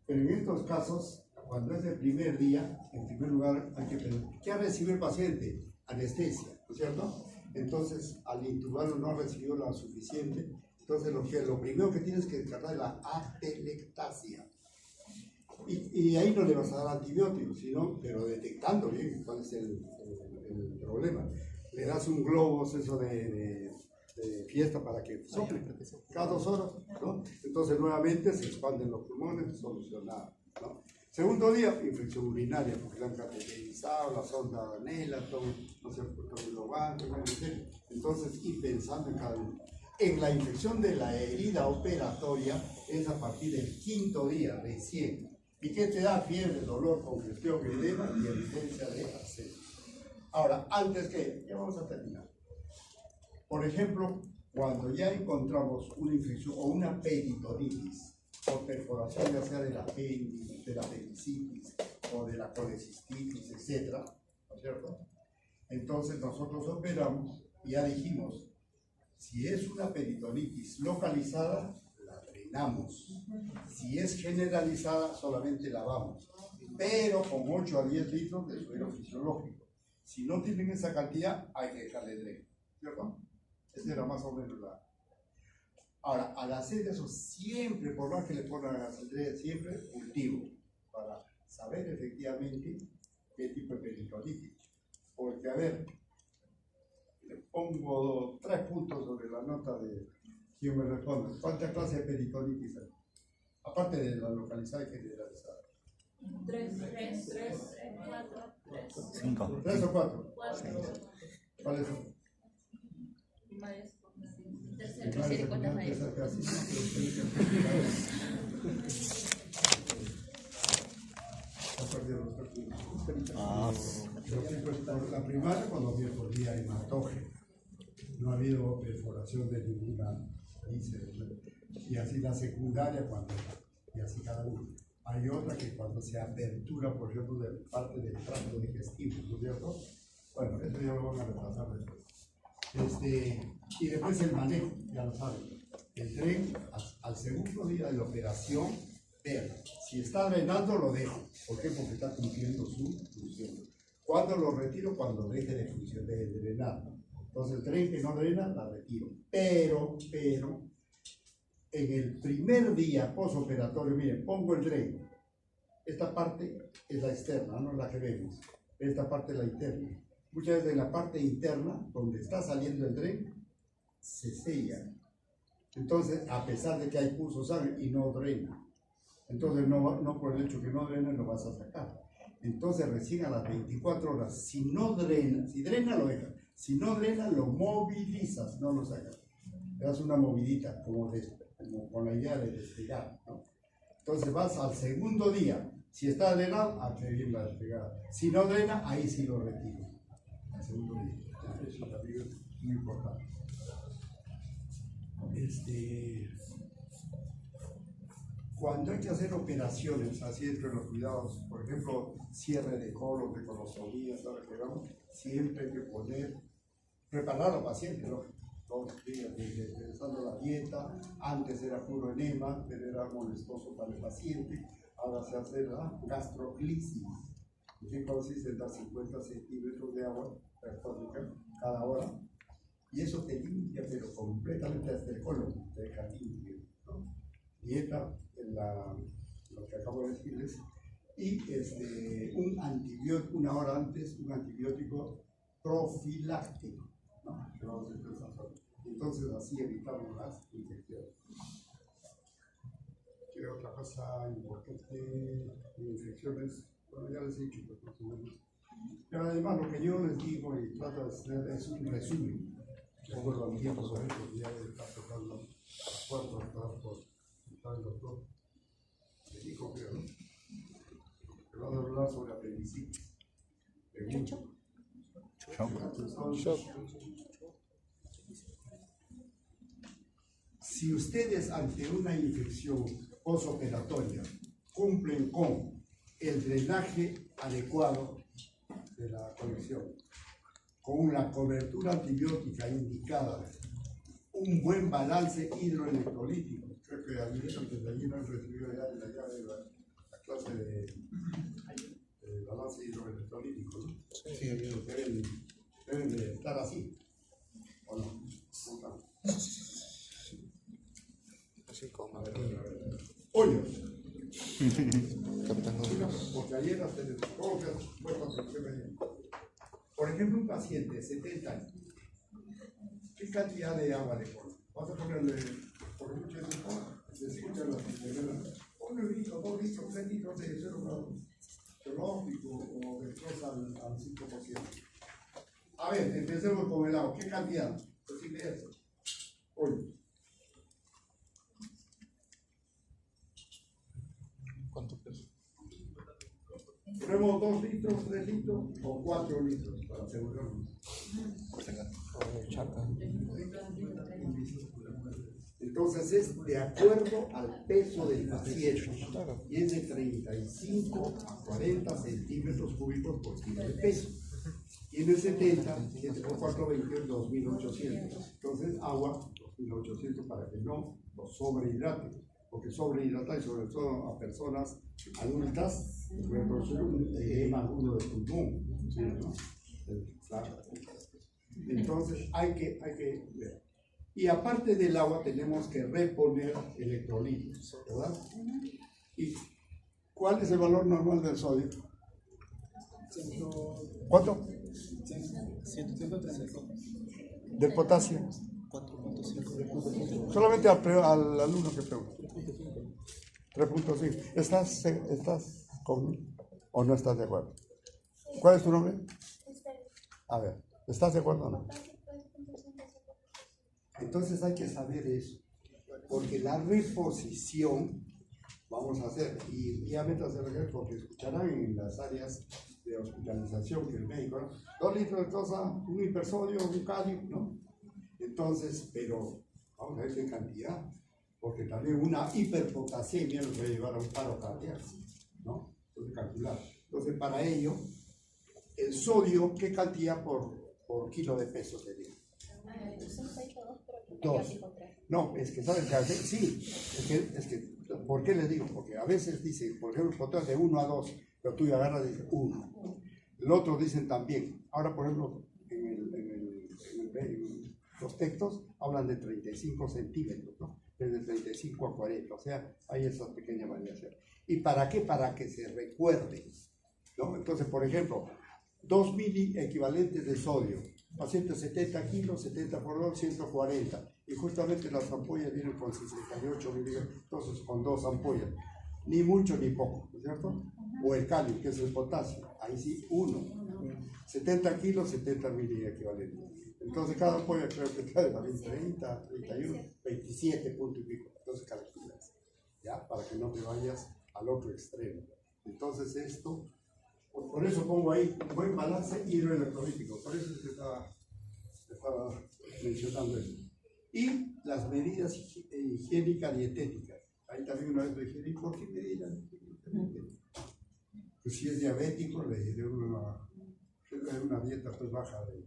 Pero en estos casos, cuando es el primer día, en primer lugar hay que pensar, ¿qué ha recibido el paciente? Anestesia, ¿no es cierto? Entonces, al intubarlo no ha recibido la suficiente. Entonces, lo primero que tienes que descartar es la atelectasia. Y ahí no le vas a dar antibióticos, sino, pero detectando bien cuál es el problema. Le das un globo, eso de fiesta para que sople cada 2 horas, ¿no? Entonces nuevamente se expanden los pulmones, solucionado, ¿no? Segundo día, infección urinaria, porque la han cateterizado, la sonda Nelaton, no sé, lo van, entonces ir pensando en cada uno. En la infección de la herida operatoria es a partir del 5.º día recién. ¿Y qué te da? Fiebre, dolor, congestión, edema y evidencia de absceso. Ahora, antes que, ya vamos a terminar. Por ejemplo, cuando ya encontramos una infección o una peritonitis por perforación, ya sea del apéndice, de la apendicitis o de la colecistitis, etc., ¿no es cierto? Entonces nosotros operamos y ya dijimos, si es una peritonitis localizada, la drenamos. Si es generalizada, solamente lavamos, pero con 8 a 10 litros de suero fisiológico. Si no tienen esa cantidad, hay que dejarle dreno, ¿cierto? Esa era más o menos la... Ahora, al hacer eso, siempre, por más que le pongan a la dreno, siempre cultivo, para saber efectivamente qué tipo de peritonitis. Porque, a ver, le pongo 3 puntos sobre la nota de quien me responde. ¿Cuántas clases de peritonitis hay? Aparte de la localizada y generalizada. 3, 4, 3. 5. 3 o 4. ¿Cuáles son? Tercera y cuarta maestro. La primaria cuando perforía hematógeno. No ha habido perforación de ninguna víscera. Y así la secundaria cuando, y así cada uno. Hay otra que cuando se apertura, por ejemplo, de parte del tracto digestivo, ¿no es cierto? Bueno, eso ya lo van a repasar después. Y después el manejo, ya lo saben. El tren al segundo día de la operación, vean, si está drenando lo dejo. ¿Por qué? Porque está cumpliendo su función. ¿Cuándo lo retiro? Cuando deje de función, de drenar. Entonces el tren que no drena, la retiro. Pero, en el primer día postoperatorio, miren, pongo el tren. Esta parte es la externa, no la que vemos. Esta parte es la interna. Muchas veces en la parte interna, donde está saliendo el tren, se sella. Entonces, a pesar de que hay pulso de sangre y no drena. Entonces, no por el hecho que no drena, lo vas a sacar. Entonces, recién a las 24 horas, si no drena, si drena, lo dejas. Si no drena, lo movilizas, no lo sacas. Le das una movidita, como con la idea de despegar, ¿no? Entonces, vas al segundo día. Si está drenado, a que bien la despegada. Si no drena, ahí sí lo retiro. Al segundo día. Eso también es muy importante. Cuando hay que hacer operaciones, así entre los cuidados, por ejemplo, cierre de colon, de colostomías, ahora que vamos, siempre hay que preparar al paciente, ¿no? 2 días de empezando la dieta. Antes era puro enema, pero era molestoso para el paciente. Ahora se hace la gastroclisis, que consiste en dar 50 centímetros de agua pertónica cada hora. Y eso te limpia, pero completamente hasta el colon, te deja limpio, ¿no? Dieta, lo que acabo de decirles, y un antibiótico, una hora antes, un antibiótico profiláctico, ¿no? Entonces así evitamos las infecciones. ¿Qué otra cosa importante de infecciones? Bueno, ya les he dicho, pues, más o menos. Pero además lo que yo les digo y trato de hacer es un resumen. De acuerdo al tiempo, por ejemplo, ya está tocando a 4 por el doctor. Me dijo que, ¿no? Que va a hablar sobre apendicitis. Shock. Si ustedes ante una infección postoperatoria cumplen con el drenaje adecuado de la conexión, con la cobertura antibiótica indicada, un buen balance hidroelectrolítico, creo que antes de ayer han recibido ya la llave de la clase de balance hidroelectrolítico, ¿no? Sí, deben de estar así, ¿o no? Así como. Hoyos. Capitán. Porque ayer hasta todo fue construcción ayer. Por ejemplo, un paciente de 70 años, ¿qué cantidad de agua le pones? Vas a ponerle, porque muchas veces se escuchan las primeras, ponle 1 litro, 2 litros, 3 litros de suero biológico o de cosas al 5%. A ver, empecemos con el agua. ¿Qué cantidad? Decirle eso. Hoy. ¿Cuánto peso? Ponemos 2 litros, 3 litros o 4 litros para asegurarnos. Chaca. Entonces es de acuerdo al peso del paciente y es de 35 a 40 centímetros cúbicos por kilo de peso. Y en el 70, 7 por 4, 20, 2.800. Entonces agua, 2.800 para que no los sobrehidrate, porque sobrehidrata y sobre todo a personas adultas puede producir un edema agudo de pulmón, ¿sí, no? Entonces hay que ver. Y aparte del agua tenemos que reponer electrolitos, ¿verdad? ¿Y cuál es el valor normal del sodio? ¿Cuánto? 135. ¿Del potasio? 4.5. Solamente al alumno que pregunta. 3.5. ¿Estás conmigo o no estás de acuerdo? ¿Cuál es tu nombre? A ver, ¿estás de acuerdo o no? Entonces hay que saber eso, porque la reposición vamos a hacer, y ya métanse a ver porque escucharán en las áreas de hospitalización que el médico, ¿no? 2 litros de cosa, un hipersodio, un calio, ¿no? Entonces, pero vamos a ver qué cantidad, porque también una hiperpotasemia nos puede llevar a un paro cardíaco, ¿no? Entonces, calcular. Entonces, para ello, el sodio, ¿qué cantidad por kilo de peso sería? 2. No, es que saben que a veces, sí, es que, ¿por qué les digo? Porque a veces dicen, por ejemplo, potasio de 1 a 2, pero tú agarras y dices 1. El otro dicen también. Ahora, por ejemplo, en los textos hablan de 35 centímetros, ¿no? Desde 35 a 40, o sea, hay esa pequeña variación. ¿Y para qué? Para que se recuerde, ¿no? Entonces, por ejemplo, 2 mili equivalentes de sodio. Paciente 70 kilos, 70 por 2, 140. Y justamente las ampollas vienen con 68 miligramos, entonces con 2 ampollas. Ni mucho ni poco, ¿no es cierto? O el calio, que es el potasio, ahí sí, 1. 70 kilos, 70 mili equivalentes. Entonces cada ampolla creo que trae 30, 31, 27 punto y pico. Entonces calculas, ¿ya? Para que no te vayas al otro extremo. Entonces esto... Por eso pongo ahí un buen balance hidroelectrolítico, por eso es que estaba mencionando eso. Y las medidas higiénicas dietéticas. Ahí también una vez me dije, ¿por qué medidas? Pues si es diabético, le diré una dieta pues baja de,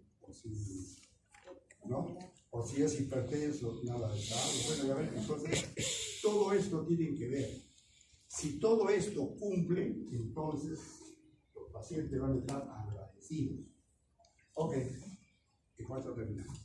¿no? o si es hipertenso, nada de tal. Bueno, ya ven, entonces todo esto tiene que ver. Si todo esto cumple, entonces los pacientes van a estar agradecidos. Ok, ¿y cuánto terminamos?